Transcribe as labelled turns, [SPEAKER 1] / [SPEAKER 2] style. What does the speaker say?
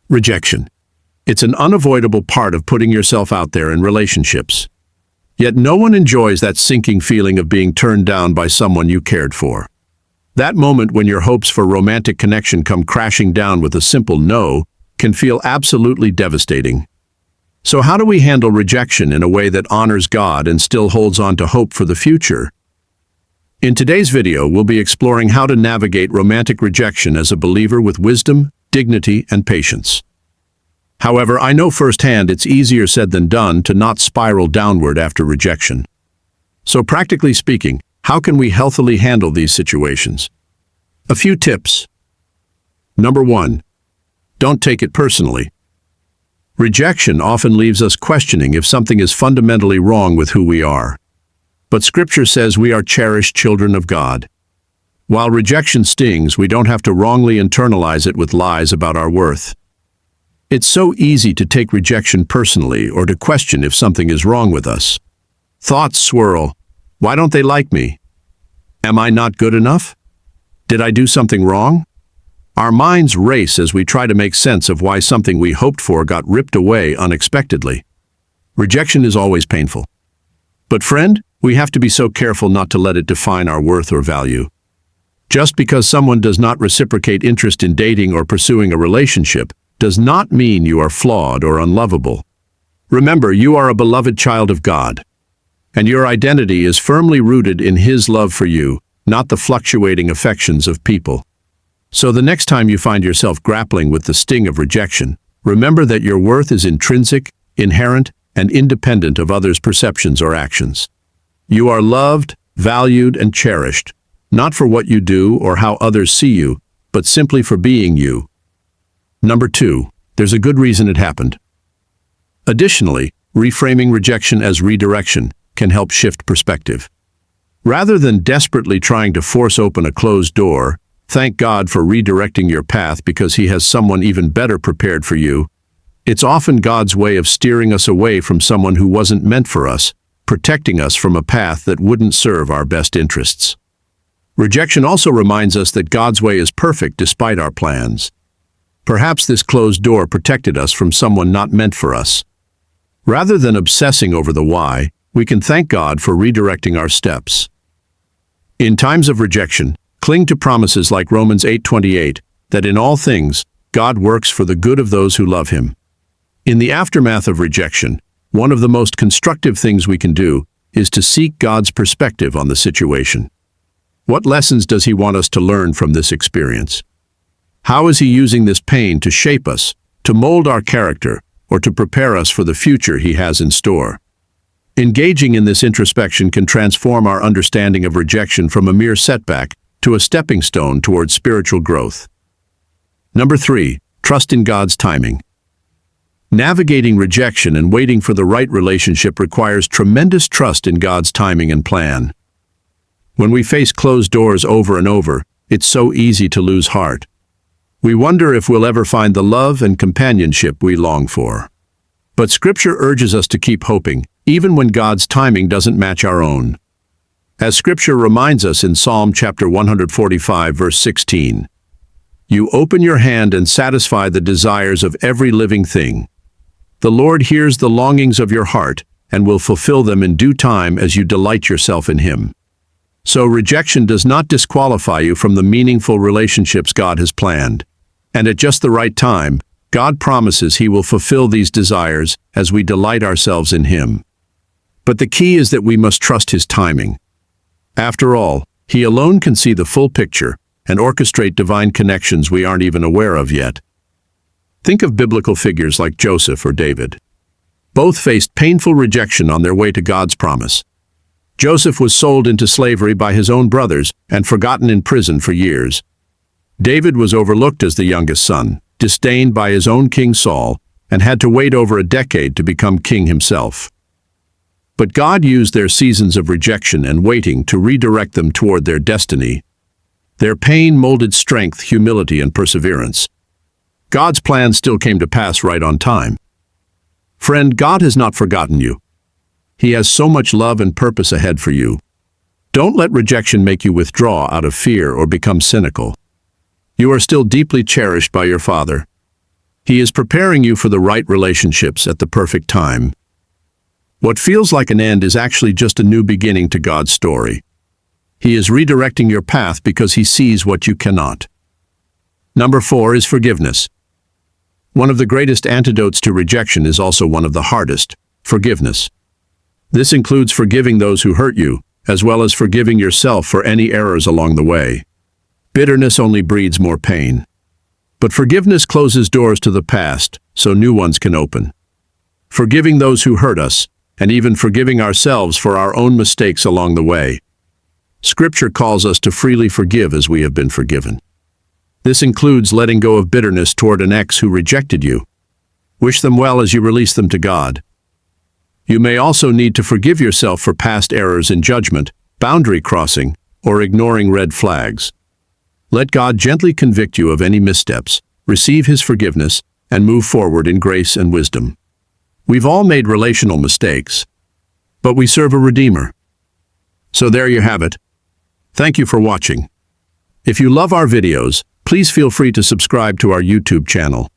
[SPEAKER 1] Rejection. It's an unavoidable part of putting yourself out there in relationships. Yet no one enjoys that sinking feeling of being turned down by someone you cared for. That moment when your hopes for romantic connection come crashing down with a simple no can feel absolutely devastating. So how do we handle rejection in a way that honors God and still holds on to hope for the future? In today's video, we'll be exploring how to navigate romantic rejection as a believer with wisdom, dignity, and patience. However, I know firsthand it's easier said than done to not spiral downward after rejection. So practically speaking, how can we healthily handle these situations? A few tips. Number 1. Don't take it personally. Rejection often leaves us questioning if something is fundamentally wrong with who we are. But Scripture says we are cherished children of God. While rejection stings, we don't have to wrongly internalize it with lies about our worth. It's so easy to take rejection personally or to question if something is wrong with us. Thoughts swirl. Why don't they like me? Am I not good enough? Did I do something wrong? Our minds race as we try to make sense of why something we hoped for got ripped away unexpectedly. Rejection is always painful. But friend, we have to be so careful not to let it define our worth or value. Just because someone does not reciprocate interest in dating or pursuing a relationship does not mean you are flawed or unlovable. Remember, you are a beloved child of God, and your identity is firmly rooted in His love for you, not the fluctuating affections of people. So the next time you find yourself grappling with the sting of rejection, remember that your worth is intrinsic, inherent, and independent of others' perceptions or actions. You are loved, valued, and cherished, not for what you do or how others see you, but simply for being you. Number 2, there's a good reason it happened. Additionally, reframing rejection as redirection can help shift perspective. Rather than desperately trying to force open a closed door, thank God for redirecting your path because He has someone even better prepared for you. It's often God's way of steering us away from someone who wasn't meant for us, protecting us from a path that wouldn't serve our best interests. Rejection also reminds us that God's way is perfect despite our plans. Perhaps this closed door protected us from someone not meant for us. Rather than obsessing over the why, we can thank God for redirecting our steps. In times of rejection, cling to promises like Romans 8:28, that in all things, God works for the good of those who love Him. In the aftermath of rejection, one of the most constructive things we can do is to seek God's perspective on the situation. What lessons does He want us to learn from this experience? How is He using this pain to shape us, to mold our character, or to prepare us for the future He has in store? Engaging in this introspection can transform our understanding of rejection from a mere setback to a stepping stone towards spiritual growth. Number 3, trust in God's timing. Navigating rejection and waiting for the right relationship requires tremendous trust in God's timing and plan. When we face closed doors over and over, it's so easy to lose heart. We wonder if we'll ever find the love and companionship we long for. But Scripture urges us to keep hoping, even when God's timing doesn't match our own. As Scripture reminds us in Psalm chapter 145, verse 16, "You open your hand and satisfy the desires of every living thing. The Lord hears the longings of your heart and will fulfill them in due time as you delight yourself in Him." So rejection does not disqualify you from the meaningful relationships God has planned. And at just the right time, God promises He will fulfill these desires as we delight ourselves in Him. But the key is that we must trust His timing. After all, He alone can see the full picture and orchestrate divine connections we aren't even aware of yet. Think of biblical figures like Joseph or David. Both faced painful rejection on their way to God's promise. Joseph was sold into slavery by his own brothers and forgotten in prison for years. David was overlooked as the youngest son, disdained by his own King Saul, and had to wait over a decade to become king himself. But God used their seasons of rejection and waiting to redirect them toward their destiny. Their pain molded strength, humility, and perseverance. God's plan still came to pass right on time. Friend, God has not forgotten you. He has so much love and purpose ahead for you. Don't let rejection make you withdraw out of fear or become cynical. You are still deeply cherished by your Father. He is preparing you for the right relationships at the perfect time. What feels like an end is actually just a new beginning to God's story. He is redirecting your path because he sees what you cannot. Number 4 is forgiveness. One of the greatest antidotes to rejection is also one of the hardest: forgiveness. This includes forgiving those who hurt you, as well as forgiving yourself for any errors along the way. Bitterness only breeds more pain. But forgiveness closes doors to the past, so new ones can open. Forgiving those who hurt us, and even forgiving ourselves for our own mistakes along the way. Scripture calls us to freely forgive as we have been forgiven. This includes letting go of bitterness toward an ex who rejected you. Wish them well as you release them to God. You may also need to forgive yourself for past errors in judgment, boundary crossing, or ignoring red flags. Let God gently convict you of any missteps, receive his forgiveness, and move forward in grace and wisdom. We've all made relational mistakes, but we serve a Redeemer. So there you have it. Thank you for watching. If you love our videos, please feel free to subscribe to our YouTube channel.